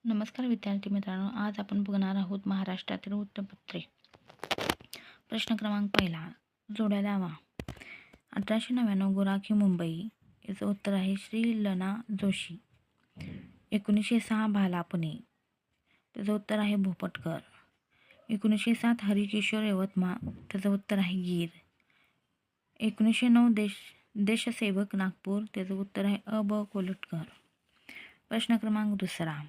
नमस्कार विद्यार्थी मित्रांनो, आज आपण बघणार आहोत महाराष्ट्रातील वृत्तपत्रे. प्रश्न क्रमांक पहिला, जोड्या लावा. 1899 गुराखी मुंबई. याचं उत्तर आहे श्री लना जोशी. 1906 भाला पुणे. त्याचं उत्तर आहे भोपटकर. 1907 हरिकिशोर यवतमाळ. त्याचं उत्तर आहे गीर. 1909 देशसेवक नागपूर. त्याचं उत्तर आहे ब कोलटकर. प्रश्न क्रमांक दुसरा,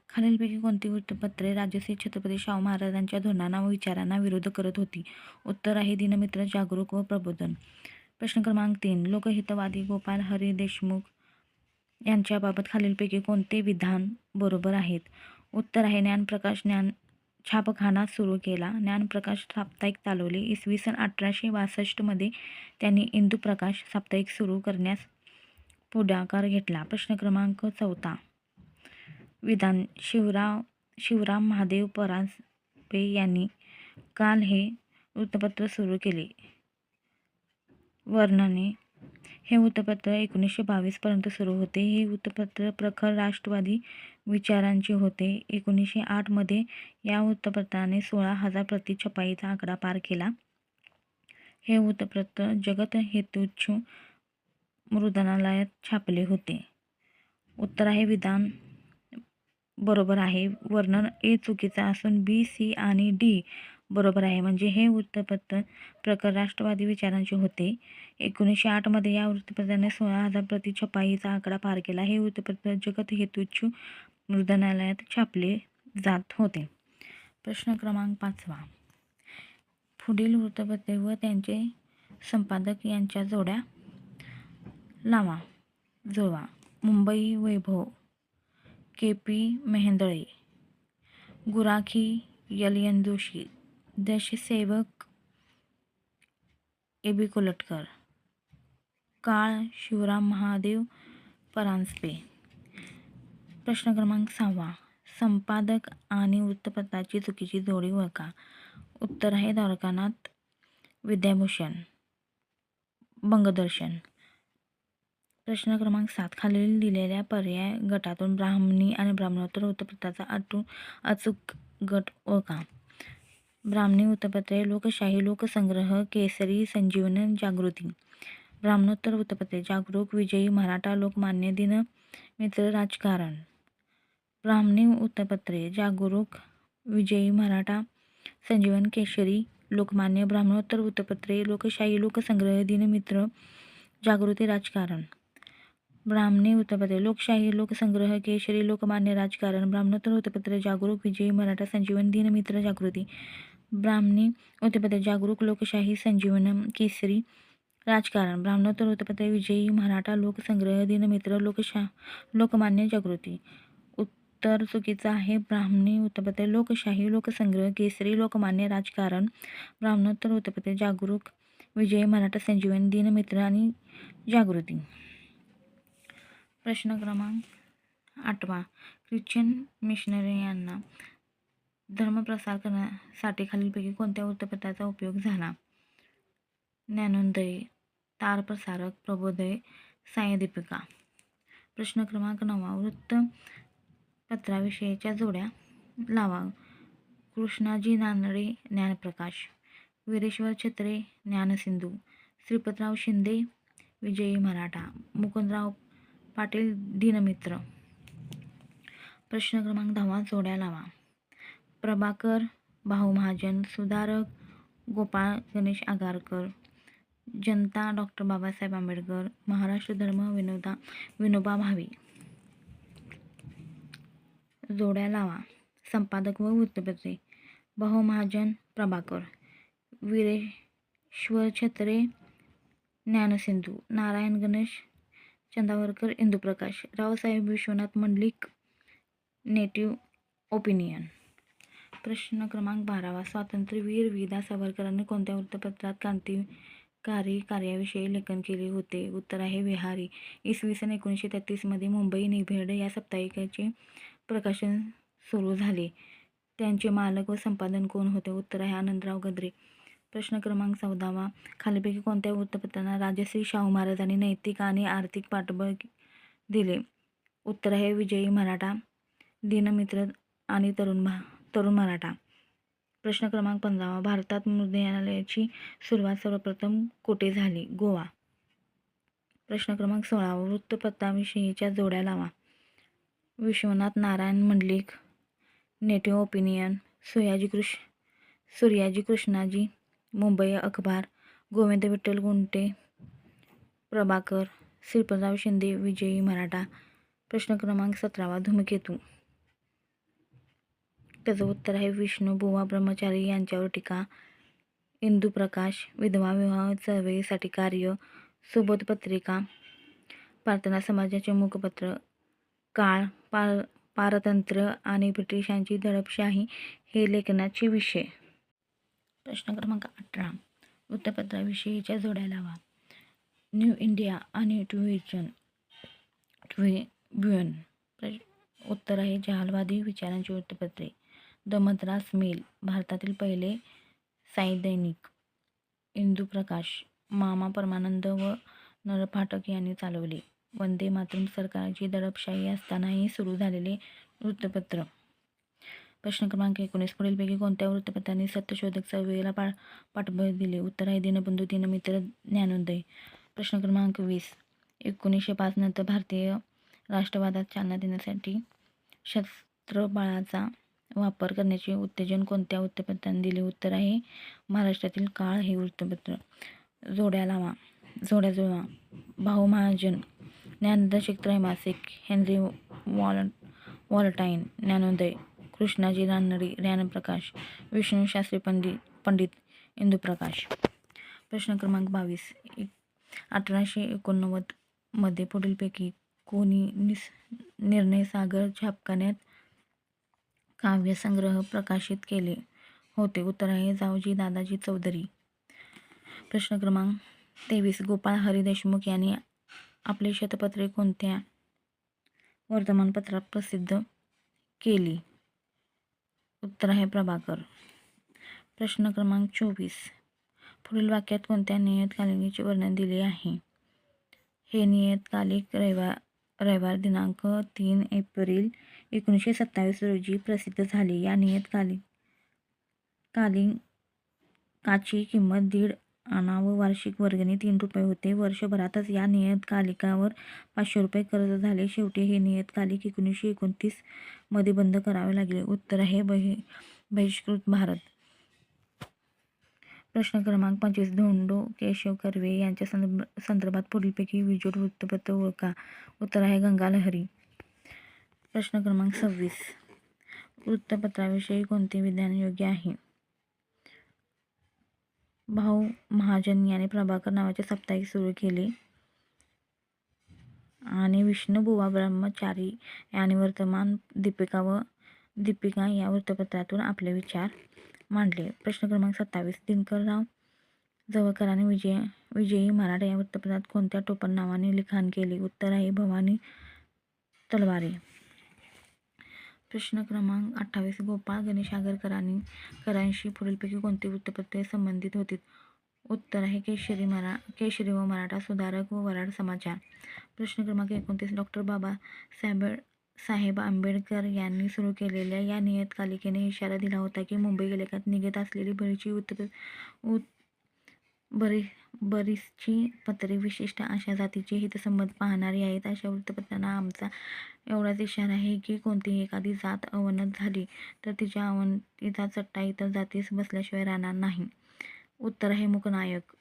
खालीलपैकी कोणती वृत्तपत्रे राजश्री छत्रपती शाहू महाराजांच्या धोरणांना व विचारांना विरोध करत होती? उत्तर आहे दिनमित्र, जागरूक व प्रबोधन. प्रश्न क्रमांक 3, लोकहितवादी गोपाळ हरी देशमुख यांच्याबाबत खालीलपैकी कोणते विधान बरोबर आहेत? उत्तर आहे ज्ञानप्रकाश छापखाना सुरू केला. ज्ञानप्रकाश साप्ताहिक चालवले. इसवी सन 1862 मध्ये त्यांनी इंदुप्रकाश साप्ताहिक सुरू करण्यास पुढाकार घेतला. प्रश्न क्रमांक 4, विधान शिवराम महादेव परांजपे यांनी काल हे वृत्तपत्र सुरू केले. वर्णने. हे वृत्तपत्र 1922 पर्यंत सुरू होते. हे वृत्तपत्र प्रखर राष्ट्रवादी विचारांचे होते. 1908 मध्ये या वृत्तपत्राने 16,000 प्रति छपाईचा आकडा पार केला. हे वृत्तपत्र जगत हेतुच्छ मुद्रणालयात छापले होते. उत्तर आहे विधान बरोबर आहे. वर्णन ए चुकीचा असून बी, सी आणि डी बरोबर आहे. म्हणजे हे वृत्तपत्र प्रखर राष्ट्रवादी विचारांचे होते. 1908 मध्ये या वृत्तपत्राने 16,000 प्रति छपाईचा आकडा पार केला. हे वृत्तपत्र जगत हेतुच्छ मुद्रणालयात छापले जात होते. प्रश्न क्रमांक 5, पुढील वृत्तपत्रे व त्यांचे संपादक यांच्या जोड्या लावा. जुळवा. Mumbai Vaibhav K. P. Mehendale. Gurakhi L. N. Joshi. Deshsevak A. B. Kolatkar. Kal Shivram Mahadev Paranjpe. प्रश्न क्रमांक 6, संपादक आणि वृत्तपत्राची चुकीची जोडी ओळखा. उत्तर आहे द्वारकानाथ विद्याभूषण बंगदर्शन. प्रश्न क्रमांक 7, खालील दिलेल्या पर्याय गटातून ब्राह्मणी आणि ब्राह्मणोत्तर वृत्तपत्राचा अचूक गट ओळखा. ब्राह्मणी वृत्तपत्रे लोकशाही, लोकसंग्रह, केसरी, संजीवन, जागृती. ब्राह्मणोत्तर वृत्तपत्रे जागरूक, विजयी, मराठा, लोकमान्य, दिनमित्र, राजकारण. ब्राह्मणी वृत्तपत्रे जागरूक, विजयी, मराठा, संजीवन, केसरी, लोकमान्य. ब्राह्मणोत्तर वृत्तपत्रे लोकशाही, लोकसंग्रह, दिनमित्र, जागृती, राजकारण. ब्राह्मणी वृत्तपत्रे लोकशाही, लोकसंग्रह, केसरी, लोकमान्य, राजकारण. ब्राह्मणोत्तर वृत्तपत्रे जागरूक, विजयी, मराठा, संजीवन, दिनमित्र, जागृती. ब्राह्मणी वृत्तपत्रे जागरूक, लोकशाही, संजीवन, केसरी, राजकारण. ब्राह्मणोत्तर वृत्तपत्रे विजयी, मराठा, लोकसंग्रह, दिनमित्र, लोकमान्य, जागृती. उत्तर चुकीचं आहे. ब्राह्मणी वृत्तपत्रे लोकशाही, लोकसंग्रह, केसरी, लोकमान्य, राजकारण. ब्राह्मणोत्तर वृत्तपत्रे जागरूक, विजयी, मराठा, संजीवन, दिनमित्र आणि जागृती. प्रश्न क्रमांक 8, ख्रिश्चन मिशनरी यांना धर्मप्रसार करण्यासाठी खालीलपैकी कोणत्या वृत्तपत्राचा उपयोग झाला? ज्ञानोदय, तारप्रसारक, प्रबोधय, सायदीपिका. प्रश्न क्रमांक 9, वृत्तपत्राविषयीच्या जोड्या लावा. कृष्णाजी नानडे ज्ञानप्रकाश. वीरेश्वर छत्रे ज्ञानसिंधू. श्रीपतराव शिंदे विजयी मराठा. मुकुंदराव पाटील दिनमित्र. प्रश्न क्रमांक 10, जोड्या लावा. प्रभाकर भाऊ महाजन. सुधारक गोपाळ गणेश आगरकर. जनता डॉक्टर बाबासाहेब आंबेडकर. महाराष्ट्र धर्म विनोबा भावे. जोड्या लावा. संपादक व वृत्तपत्रे भाऊ महाजन प्रभाकर. वीरेश्वर छत्रे ज्ञानसिंधू. नारायण गणेश चंदावरकर इंदुप्रकाश. Raosaheb Vishwanath Mandlik native opinion. प्रश्न क्रमांक 12, स्वातंत्र्यवीर वि. दा. सावरकरांनी कोणत्या वृत्तपत्रात क्रांतिकारी कार्याविषयी लेखन केले होते? उत्तर आहे विहारी. इसवी सन 1933 मध्ये मुंबई निभेड या साप्ताहिकाचे प्रकाशन सुरू झाले. त्यांचे मालक व संपादन कोण होते? उत्तर आहे आनंदराव गद्रे. प्रश्न क्रमांक 14, खालीलपैकी कोणत्या वृत्तपत्रांना राजश्री शाहू महाराजांनी नैतिक आणि आर्थिक पाठबळ दिले? उत्तर आहे विजयी मराठा, दीनमित्र आणि तरुण मराठा. प्रश्न क्रमांक 15 भारतात मुद्रणालयाची सुरुवात सर्वप्रथम कोठे झाली? गोवा. प्रश्न क्रमांक 16 वृत्तपत्राविषयीच्या जोड्या लावा. विश्वनाथ नारायण मंडलिक, नेटिव्ह ओपिनियन, सूर्याजी कृष्णाजी, मुंबई अखबार, गोविंद विठ्ठल गुंटे, प्रभाकर, श्रीपतराव शिंदे, विजयी मराठा. प्रश्न क्रमांक 17 धूमकेतू. त्याचं उत्तर आहे विष्णुबुवा ब्रह्मचारी यांच्यावर टीका. इंदुप्रकाश, विधवा विवाह चळवळीसाठी कार्य, सुबोध पत्रिका, प्रार्थना समाजाचे मुखपत्र, काळ, पारतंत्र्य आणि ब्रिटिशांची दडपशाही हे लेखनाचे विषय. प्रश्न क्रमांक 18 वृत्तपत्राविषयीच्या जोड्या लावा. न्यू इंडिया आणि ट्रिब्युन. उत्तर आहे जहालवादी विचारांची वृत्तपत्रे. द मद्रास मेल भारतातील पहिले साप्ताहिक. इंदुप्रकाश मामा परमानंद व नरफाटक यांनी चालवले. वंदे मातरम सरकारची दडपशाही असतानाही सुरू झालेले वृत्तपत्र. प्रश्न क्रमांक 19 पुढीलपैकी कोणत्या वृत्तपत्रांनी सत्यशोधक चळवळीला पाठबळ दिले? उत्तर आहे दीनबंधू, दीनमित्र, ज्ञानोदय. प्रश्न क्रमांक 20 1905 नंतर भारतीय राष्ट्रवादात चालना देण्यासाठी शस्त्रबळाचा वापर करण्याचे उत्तेजन कोणत्या वृत्तपत्रांनी दिले? उत्तर आहे महाराष्ट्रातील काळ हे वृत्तपत्र. जोड्या जुळवा. भाऊ महाजन, ज्ञानदर्शक त्रैमासिक, हेनरी वॉलटाईन, ज्ञानोदय, कृष्णाजी रानडे, ज्ञानप्रकाश, विष्णू शास्त्री पंडित, इंदुप्रकाश. प्रश्न क्रमांक 22 1889 मध्ये पुढीलपैकी कोणी निर्णयसागर छापखान्यात काव्यसंग्रह प्रकाशित केले होते? उत्तर आहे जावजी दादाजी चौधरी. प्रश्न क्रमांक 23 गोपाळ हरी देशमुख यांनी आपली शतपत्रे कोणत्या वर्तमानपत्रात प्रसिद्ध केली? उत्तर आहे प्रभाकर. प्रश्न क्रमांक 24 पुढील वाक्यात कोणत्या नियतकालिकाचे वर्णन दिले आहे? हे नियतकालिक रविवार दिनांक 3 एप्रिल 1927 रोजी प्रसिद्ध झाले. या नियतकालिकाची किंमत 1.5 आणा व वार्षिक वर्गणी 3 रुपये होते. वर्षभरातच या नियतकालिकावर 500 रुपये कर्ज झाले. शेवटी हे नियतकालिक 1929 मध्ये बंद करावे लागले. उत्तर आहे बहिष्कृत भारत. प्रश्न क्रमांक 25 धोंडो केशव कर्वे यांच्या संदर्भात पुढीलपैकी विजोड वृत्तपत्र ओळखा. उत्तर आहे गंगालहरी. प्रश्न क्रमांक 26 वृत्तपत्राविषयी कोणते विधान योग्य आहे? भाऊ महाजन यांनी प्रभाकर नावाचे साप्ताहिक सुरू केले आणि विष्णुबुवा ब्रह्मचारी यांनी वर्तमान दीपिका या वृत्तपत्रातून आपले विचार मांडले. प्रश्न क्रमांक 27 दिनकरराव जवळकरांनी विजयी मराठा या वृत्तपत्रात कोणत्या टोपण नावाने लिखाण केले? उत्तर आहे भवानी तलवारे. प्रश्न क्रमांक 28 गोपाळ गणेश आगरकरांशी पुढीलपैकी कोणती वृत्तपत्रे संबंधित होती? उत्तर आहे केशरी व मराठा सुधारक व वराड समाचार. प्रश्न क्रमांक 29 डॉक्टर बाबासाहेब आंबेडकर यांनी सुरू केलेल्या या नियतकालिकेने इशारा दिला होता की मुंबई लेखात निघत असलेली बरीचशी पत्रे विशिष्ट अशा जातीचे हितसंबंध पाहणारी आहेत. अशा वृत्तपत्रांना आमचा एवढाच इशारा आहे की कोणतीही एखादी जात अवनत झाली तर तिच्या अवनतीचा चट्टा इतर जातीस बसल्याशिवाय राहणार नाही. उत्तर आहे मूकनायक.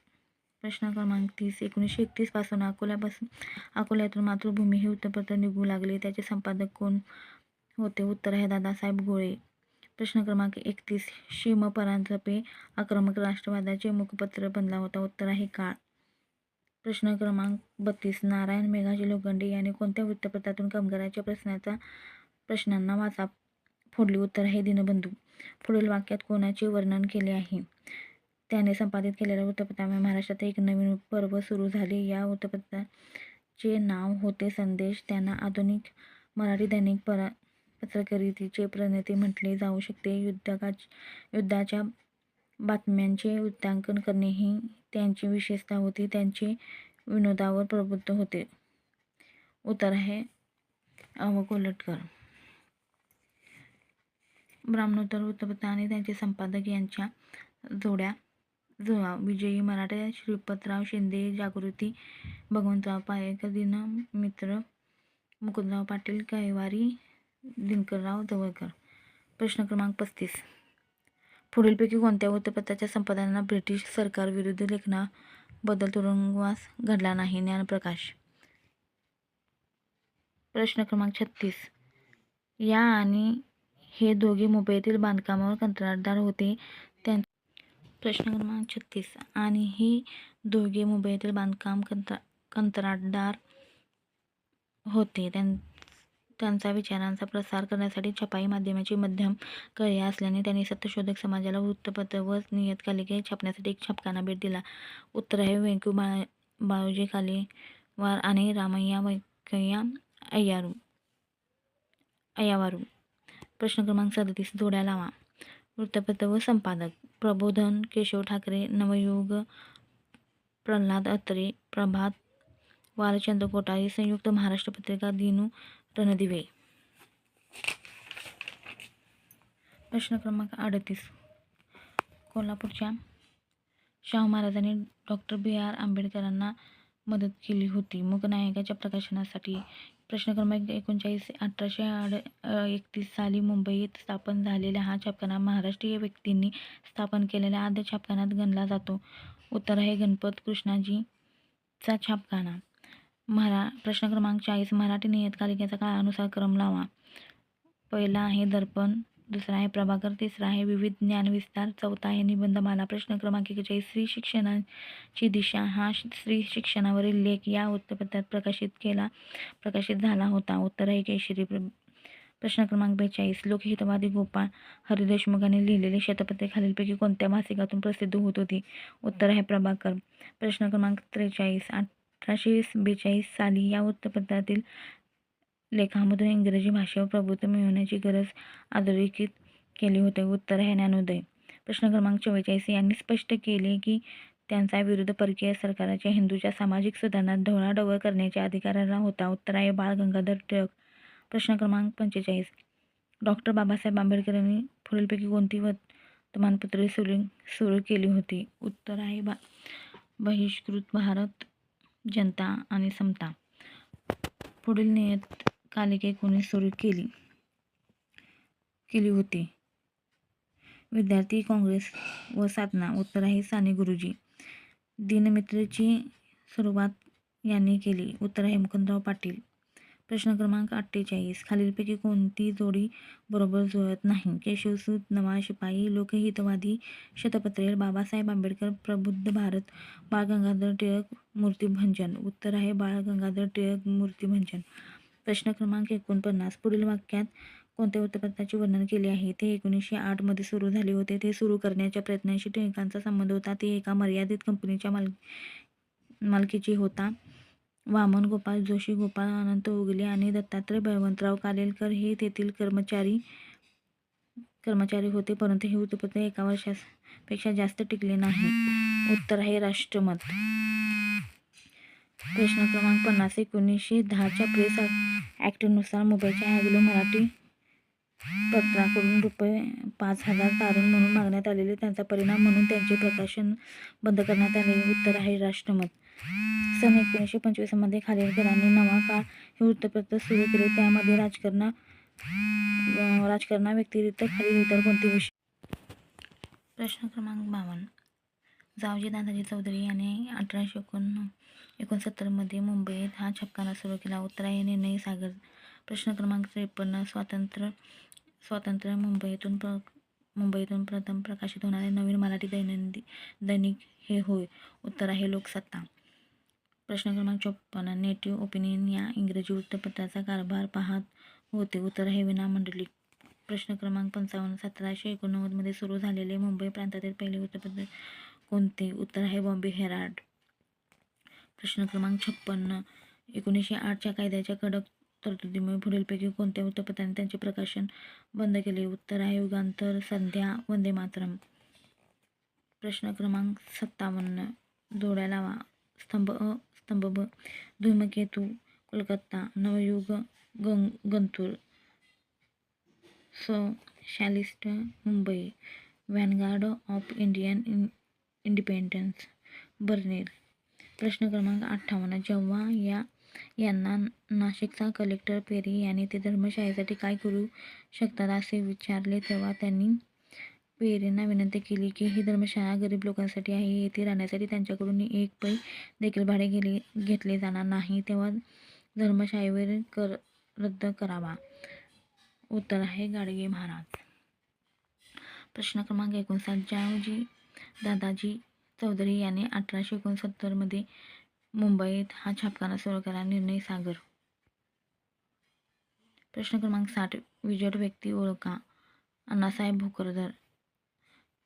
प्रश्न क्रमांक 30 1931 पासून अकोल्यातून मातृभूमी हे वृत्तपत्र निघू लागले. त्याचे संपादक कोण होते? उत्तर आहे दादासाहेब गोळे. प्रश्न क्रमांक 31 शिवपरांजपे आक्रमक राष्ट्रवादाचे मुखपत्र बनला होता. उत्तर आहे काळ. प्रश्न क्रमांक 32 नारायण मेघाजी लोखंडे यांनी कोणत्या वृत्तपत्रातून कामगारांच्या प्रश्नांना वाचा फोडली? उत्तर आहे दिनबंधू. पुढील वाक्यात कोणाचे वर्णन केले आहे? त्याने संपादित केलेल्या वृत्तपत्रामुळे महाराष्ट्रात एक नवीन पर्व सुरू झाले. या वृत्तपत्राचे नाव होते संदेश. त्यांना आधुनिक मराठी दैनिक पत्रकारितेचे प्रणेते म्हटले जाऊ शकते. युद्धाच्या बातम्यांचे वृत्तांकन करणे ही त्यांची विशेषता होती. त्यांचे विनोदावर प्रभुत्व होते. उत्तर आहे अ. कोल्हटकर. ब्राह्मणोत्तर वृत्तपत्र आणि त्यांचे संपादक यांच्या जोड्या जुळवा. विजयी मराठे, श्रीपतराव शिंदे, जागृती, भगवंतराव पायेकर, दीनमित्र, मुकुंदराव पाटील, कैवारी, दिनकरराव जवळकर. प्रश्न क्रमांक 35. पुढीलपैकी कोणत्या वृत्तपत्राच्या संपादकांना ब्रिटिश सरकारविरुद्ध लेखनाबद्दल तुरुंगवास घडला नाही? ज्ञानप्रकाश. प्रश्न क्रमांक 36. या आणि हे दोघे मुंबईतील बांधकामावर कंत्राटदार होते. प्रश्न क्रमांक 36. आणि ही दोघे मुंबईतील बांधकाम कंत्राटदार होते. त्यांचा विचारांचा प्रसार करण्यासाठी छपाई माध्यमाची मध्यम कळे असल्याने त्यांनी सत्यशोधक समाजाला वृत्तपत्र व नियतकालिके छापण्यासाठी एक छापखाना भेट दिला. उत्तर आहे व्यंकू बाळोजी कालेवार आणि रामय्या व्यंकय्या अय्यावारू. प्रश्न क्रमांक 37. जोड्या लावा. वृत्तपत्र व संपादक: प्रबोधन केशव ठाकरे, नवयुग प्रल्हाद अत्रे, प्रभात बालचंद्र कोठारी, संयुक्त महाराष्ट्र पत्रिका दिनू रणदिवे. प्रश्न क्रमांक 38. कोल्हापूरच्या शाहू महाराजांनी डॉ. बी.आर. आंबेडकरांना मदत केली होती. मूकनायकाच्या प्रकाशनासाठी. प्रश्न क्रमांक 39. 1831 साली मुंबईत स्थापन झालेला हा छापखाना महाराष्ट्रीय व्यक्तींनी स्थापन केलेल्या आद्य छापखान्यात गणला जातो. उत्तर आहे गणपत कृष्णाजीचा छापखाना. प्रश्न क्रमांक 40. मराठी नियतकालिकेचा काळानुसार क्रम लावा. पहिला आहे दर्पण, दुसरा आहे प्रभाकर, तिसरा आहे विविध, ज्ञानविस्तार, चौथा आहे निबंधमाला. प्रश्न क्रमांक 41. स्त्री शिक्षणाची दिशा हा स्त्री शिक्षणावरील लेख या वृत्तपत्रात प्रकाशित झाला होता. उत्तर आहे केशरी. प्रश्न क्रमांक 42. लोकहितवादी गोपाळ हरी देशमुखांनी लिहिलेले शतपत्रे खालीलपैकी कोणत्या मासिकातून प्रसिद्ध होत होती? उत्तर आहे प्रभाकर. प्रश्न क्रमांक 43. 1842 साली या वृत्तपत्रातील लेखामधून इंग्रजी भाषेवर प्रभुत्व मिळवण्याची गरज अधोरेखित केली होती. उत्तर आहे ज्ञानोदय. प्रश्न क्रमांक 44. यांनी स्पष्ट केले की त्यांचा विरोध परकीय सरकाराच्या हिंदूंच्या सामाजिक सुधारणात ढवळाढवळ करण्याच्या अधिकाराला होता. उत्तर आहे बाळ गंगाधर टिळक. प्रश्न क्रमांक 45. डॉ. बाबासाहेब आंबेडकरांनी पुढीलपैकी कोणती वर्तमानपत्रे सुरू केली होती? उत्तर आहे बहिष्कृत भारत, जनता आणि समता. पुढील नियतकालिके कोणी सुरू केली होती? विद्यार्थी काँग्रेस व साधना. उत्तर आहे साने गुरुजी. दीनमित्रची सुरुवात यांनी केली. उत्तर आहे मुकुंदराव पाटील. प्रश्न क्रमांक 48. खालीलपैकी कोणती जोडी बरोबर जुळत नाही? केशवसूत, नवा शिपाई, लोकहितवादी, शतपत्रे, बाबासाहेब आंबेडकर, प्रबुद्ध भारत, बाळ गंगाधर टिळक, मूर्तिभंजन. उत्तर आहे बाळ गंगाधर टिळक, मूर्तिभंजन. प्रश्न क्रमांक 49. पुढील वाक्यात कोणत्या वृत्तपत्राचे वर्णन केले आहे? ते 1908 मध्ये सुरू झाले होते. ते सुरू करण्याच्या प्रयत्नांशी टिळकांचा संबंध होता. ते एका मर्यादित कंपनीच्या मालकीचे होता. वामन गोपाळ जोशी, गोपाळ अनंत उगले आणि दत्तात्रय बळवंतराव कालेलकर हे तेथील कर्मचारी होते, परंतु हे वृत्तपत्र एका वर्षापेक्षा जास्त टिकले नाही. उत्तर आहे राष्ट्रमत. प्रश्न क्रमांक 50. 1910 प्रेस ॲक्टनुसार मुंबईच्या अँग्लो मराठी पत्राकडून ₹5,000 तारण म्हणून मागण्यात आले. त्याचा परिणाम म्हणून त्यांचे प्रकाशन बंद करण्यात आले. उत्तर आहे राष्ट्रमत. सन 1925 मध्ये खालीलकरांनी नवा काळ हे वृत्तपत्र सुरू केले. त्यामध्ये राजकारणाव्यतिरिक्त खालील इतर कोणते विषय? प्रश्न क्रमांक 52. जावजी दादाजी चौधरी यांनी 1869 मध्ये मुंबईत हा छापखाना सुरू केला. उत्तर आहे निर्णय सागर. प्रश्न क्रमांक 53. स्वातंत्र्य मुंबईतून प्रथम प्रकाशित होणारे नवीन मराठी दैनिक हे होय. उत्तर आहे लोकसत्ता. प्रश्न क्रमांक 54. नेटिव्ह ओपिनियन या इंग्रजी वृत्तपत्राचा कारभार पाहत होते. उत्तर आहे विना मंडलिक. प्रश्न क्रमांक 55. 1789 मध्ये सुरू झालेले मुंबई प्रांतातील पहिले वृत्तपत्र कोणते? उत्तर आहे बॉम्बे हेराल्ड. प्रश्न क्रमांक 56. 1908 कायद्याच्या कडक तरतुदीमुळे पुढीलपैकी कोणत्या वृत्तपत्राने त्यांचे प्रकाशन बंद केले? उत्तर आहे युगांतर, संध्या, वंदे मातरम. प्रश्न क्रमांक 57. जोड्या लावा. स्तंभ अ, स्तंभ ब. Dhoomketu, Kolkata, Navayug, Guntur. Socialist Mumbai, vanguard of Indian independence Berlin. प्रश्न क्रमांक 58. जेव्हा यांना नाशिकचा कलेक्टर पेरी यांनी ते धर्मशाळेसाठी काय करू शकतात असे विचारले, तेव्हा त्यांनी पेरींना विनंती केली की ही धर्मशाळा गरीब लोकांसाठी आहे, येथे राहण्यासाठी त्यांच्याकडून एक पै देखील भाडे घेतले जाणार नाही, तेव्हा धर्मशाळेवर कर रद्द करावा. उत्तर आहे गाडगे महाराज. प्रश्न क्रमांक 59. जावजी दादाजी चौधरी यांनी 1869 मध्ये मुंबईत हा छापखाना सुरू केला. निर्णय सागर. प्रश्न क्रमांक 60. विजड व्यक्ती ओळखा. अण्णासाहेब भोकरदर.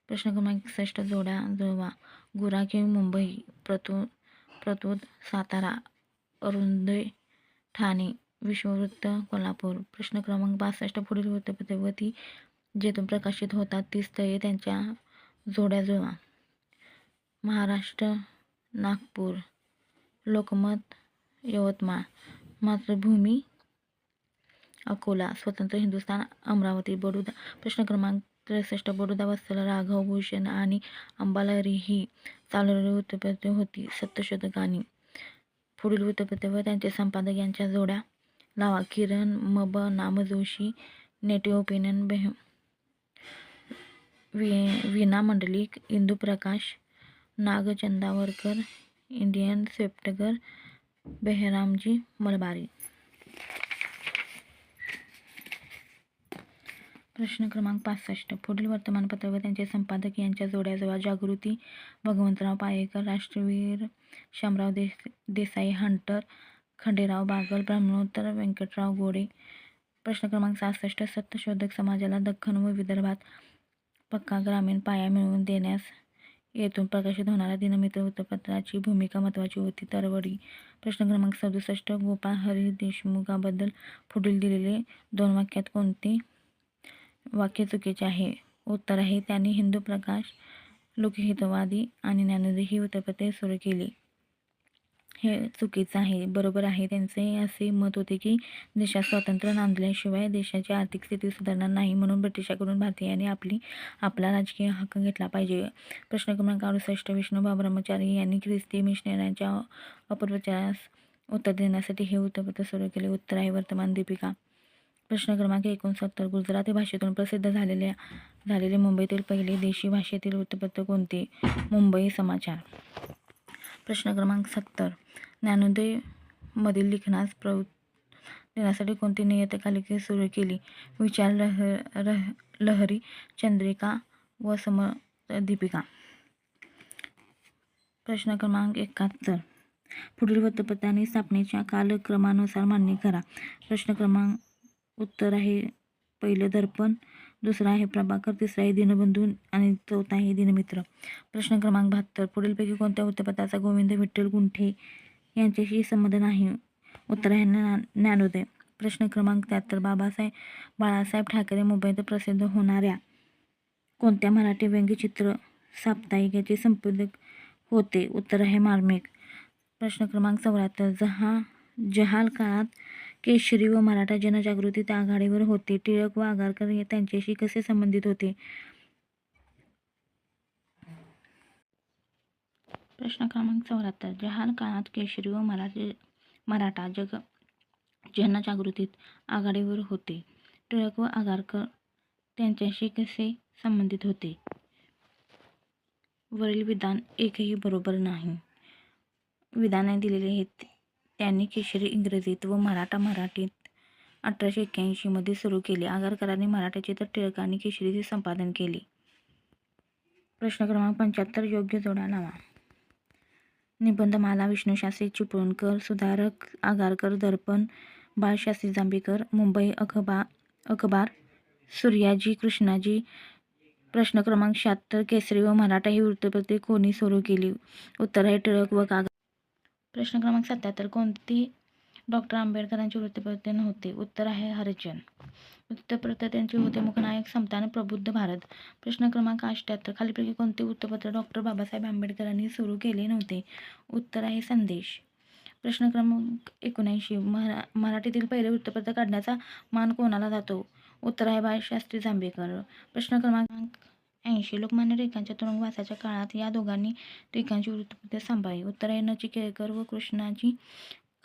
प्रश्न क्रमांक 61. जोड्या जुळवा. गुराखी मुंबई, प्रतोद सातारा, अरुंधे ठाणे, विश्ववृत्त कोल्हापूर. प्रश्न क्रमांक 65. पुढील वृत्तपत्रे व ती जेथून प्रकाशित होतात ती स्थळे त्यांच्या जोड्या जुळवा. महाराष्ट्र नागपूर, लोकमत यवतमाळ, मातृभूमी अकोला, स्वतंत्र हिंदुस्थान अमरावती. बडोदा. प्रश्न क्रमांक 63. बडोदा वत्सल, राघव भूषण आणि अंबालहरी ही चालवलेली वृत्तपत्रे होती. सत्यशोधकांनी पुढील वृत्तपत्रे व त्यांचे संपादक यांच्या जोड्या लावा. किरण मब नामजोशी, नेटिव्ह ओपिनियन, वीणा मंडलिक, इंदुप्रकाश, नागचंदावरकर, इंडियन स्वेप्टकर, बेहरामजी मलबारी. प्रश्न क्रमांक 65. पुढील वर्तमानपत्र व त्यांचे संपादक यांच्या जोड्या जुळवा. जागृती भगवंतराव पायेकर, राष्ट्रवीर शामराव देसाई, हंटर खंडेराव बागल, ब्रह्मोत्तर व्यंकटराव गोडे. प्रश्न क्रमांक 66. सत्यशोधक समाजाला दख्खन व विदर्भात पक्का ग्रामीण पाया मिळवून देण्यास येथून प्रकाशित होणाऱ्या दिनमित्र वृत्तपत्राची भूमिका महत्त्वाची होती. तरवडी. प्रश्न क्रमांक 67. गोपाळ हरी देशमुखाबद्दल पुढील दिलेले 2 वाक्यात कोणते वाक्य चुकीचे आहे? उत्तर आहे त्यांनी हिंदू प्रकाश, लोकहितवादी आणि ज्ञानोदय ही वृत्तपत्रे सुरू केली. हे चुकीचं आहे. बरोबर आहे. त्यांचे असे मत होते की देशात स्वातंत्र्य नांदल्याशिवाय देशाची आर्थिक स्थिती सुधारणार नाही, म्हणून ब्रिटिशांकडून भारतीयांनी आपला राजकीय हक्क घेतला पाहिजे. प्रश्न क्रमांक 68. विष्णुबा ब्रह्मचारी यांनी ख्रिस्ती मिशनऱ्यांच्या अपप्रचारास उत्तर देण्यासाठी हे वृत्तपत्र सुरू केले. उत्तर आहे वर्तमान दीपिका. प्रश्न क्रमांक 69. गुजराती भाषेतून प्रसिद्ध झालेले मुंबईतील पहिले देशी भाषेतील वृत्तपत्र कोणते? मुंबई समाचार. प्रश्न क्रमांक 70. ज्ञानोदय मधील लिखाणास प्रवृत्ती देण्यासाठी कोणती नियतकालिके सुरू केली? विचार लहरी, चंद्रिका व समरदीपिका. प्रश्न क्रमांक 71. पुढील वृत्तपत्रांनी स्थापनेच्या कालक्रमानुसार मांडणी करा. प्रश्न क्रमांक. उत्तर आहे पहिलं दर्पण, दुसरा आहे प्रभाकर, तिसरा आहे दिनबंधू आणि चौथा आहे दिनमित्र. प्रश्न क्रमांक 72. पुढीलपैकी कोणत्या वृत्तपत्राचा गोविंद विठ्ठल गुंठे यांच्याशी संबंध नाही? उत्तर आहे ज्ञानोदय. प्रश्न क्रमांक 73. बाळासाहेब ठाकरे मुंबईत प्रसिद्ध होणाऱ्या कोणत्या मराठी व्यंग्यचित्र साप्ताहिकाचे संपादक होते? उत्तर आहे मार्मिक. प्रश्न क्रमांक 74. जहाल काळात केशरी व मराठा जनजागृती आघाडीवर होते. टिळक व आगरकर त्यांच्याशी कसे संबंधित होते? प्रश्न क्रमांक 74. जहाल काळात केशरी व मराठा जनजागृती आघाडीवर होते. टिळक व आगरकर त्यांच्याशी कसे संबंधित होते? वरील विधान एकही बरोबर नाही. विधाने दिलेली आहेत. त्यांनी केशरी इंग्रजीत व मराठा मराठीत 1881 मध्ये सुरू केले. आगरकरांनी मराठीचे तर टिळकांनी केशरीचे संपादन केले. प्रश्न क्रमांक 75. योग्य जोड्या लावा. निबंधमाला विष्णुशास्त्री चिपळूणकर, सुधारक आगरकर, दर्पण बाळशास्त्री जांभेकर, मुंबई अखबार सूर्याजी कृष्णाजी. प्रश्न क्रमांक 76. केसरी व मराठा ही वृत्तपत्रे कोणी सुरू केली? उत्तर आहे टिळक व आगरकर. प्रश्न क्रमांक 77. कोणती डॉक्टर आंबेडकरांचे वृत्तपत्र नव्हते? उत्तर आहे हरिजन. वृत्तपत्र त्यांचे होते मुखनायक, समता आणि प्रबुद्ध भारत. प्रश्न क्रमांक 78. खालीलपैकी कोणते वृत्तपत्र डॉक्टर बाबासाहेब आंबेडकरांनी सुरू केले नव्हते? उत्तर आहे संदेश. प्रश्न क्रमांक 79. मराठीतील पहिले वृत्तपत्र काढण्याचा मान कोणाला जातो? उत्तर आहे बाळशास्त्री जांभेकर. प्रश्न क्रमांक 80. लोकमान्य टिळकांच्या तुरुंगवासाच्या काळात या दोघांनी टिळकांची वृत्तपत्रे सांभाळली. उत्तर आहे न. ची. केळकर व कृष्णाजी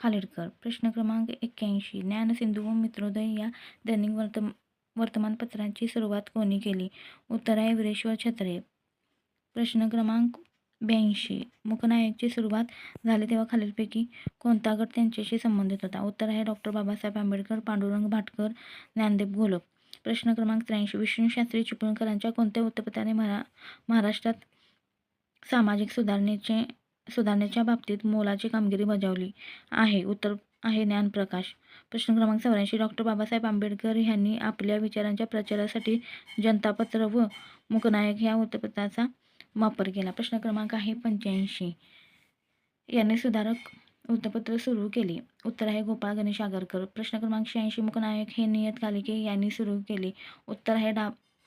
खालिडकर. प्रश्न क्रमांक 81. ज्ञानसिंधू व मित्रोदय या दैनिक वर्तमानपत्रांची सुरुवात कोणी केली? उत्तर आहे वीरेश्वर छत्रे. प्रश्न क्रमांक 82. मूकनायकची सुरुवात झाली तेव्हा खालीलपैकी कोणता गट त्यांच्याशी संबंधित होता? उत्तर आहे डॉक्टर बाबासाहेब आंबेडकर, पांडुरंग भाटकर, ज्ञानदेव घोलप. प्रश्न क्रमांक 83. विष्णूशास्त्री चिपळूणकरांच्या कोणत्या वृत्तपत्राने महाराष्ट्रात सामाजिक सुधारणेच्या बाबतीत मोलाची कामगिरी बजावली आहे? उत्तर आहे ज्ञानप्रकाश. प्रश्न क्रमांक 84. डॉक्टर बाबासाहेब आंबेडकर यांनी आपल्या विचारांच्या प्रचारासाठी जनतापत्र व मूकनायक ह्या वृत्तपत्राचा वापर केला. प्रश्न क्रमांक आहे 85. यांनी सुधारक वृत्तपत्र सुरू केले. उत्तर आहे गोपाळ गणेश आगरकर. प्रश्न क्रमांक 86. मूकनायक हे नियतकालिके यांनी सुरू केले. उत्तर आहे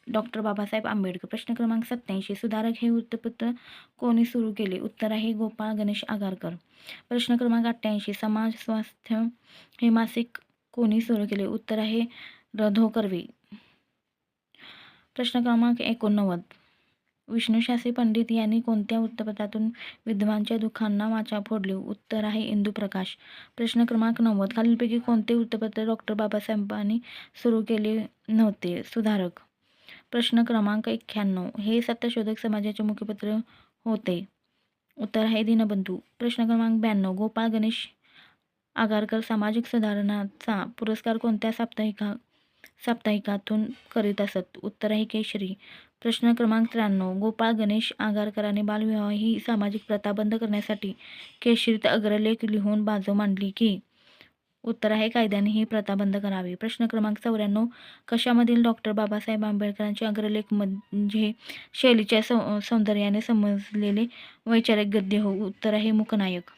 डॉक्टर बाबासाहेब आंबेडकर. प्रश्न क्रमांक 87. सुधारक हे वृत्तपत्र कोणी सुरू केले? उत्तर आहे गोपाळ गणेश आगरकर. प्रश्न क्रमांक 88. समाज स्वास्थ्य हे मासिक कोणी सुरू केले? उत्तर आहे र. कर्वे. प्रश्न क्रमांक 89. विष्णूशास्त्री पंडित यांनी कोणत्या वृत्तपत्रातून विधवांच्या दुःखांना वाचा फोडली? उत्तर आहे इंदुप्रकाश. प्रश्न क्रमांक 90. खालीलपैकी कोणते वृत्तपत्र डॉक्टर बाबासाहेबांनी सुरू केले नव्हते? सुधारक. प्रश्न क्रमांक 91. हे सत्यशोधक समाजाचे मुखपत्र होते. उत्तर आहे दीनबंधू. प्रश्न क्रमांक 92. गोपाळ गणेश आगरकर सामाजिक सुधारणाचा पुरस्कार कोणत्या साप्ताहिकातून करीत असत? उत्तर आहे केशरी. प्रश्न क्रमांक 93. गोपाळ गणेश आगरकरांनी बालविवाह ही सामाजिक प्रथा बंद करण्यासाठी केशरीत अग्रलेख लिहून बाजू मांडली की? उत्तर आहे कायद्याने ही प्रथा बंद करावी. प्रश्न क्रमांक 94. कशामधील डॉक्टर बाबासाहेब आंबेडकरांचे अग्रलेख म्हणजे शैलीच्या सौंदर्याने समजलेले वैचारिक गद्य हो? उत्तर आहे मूकनायक.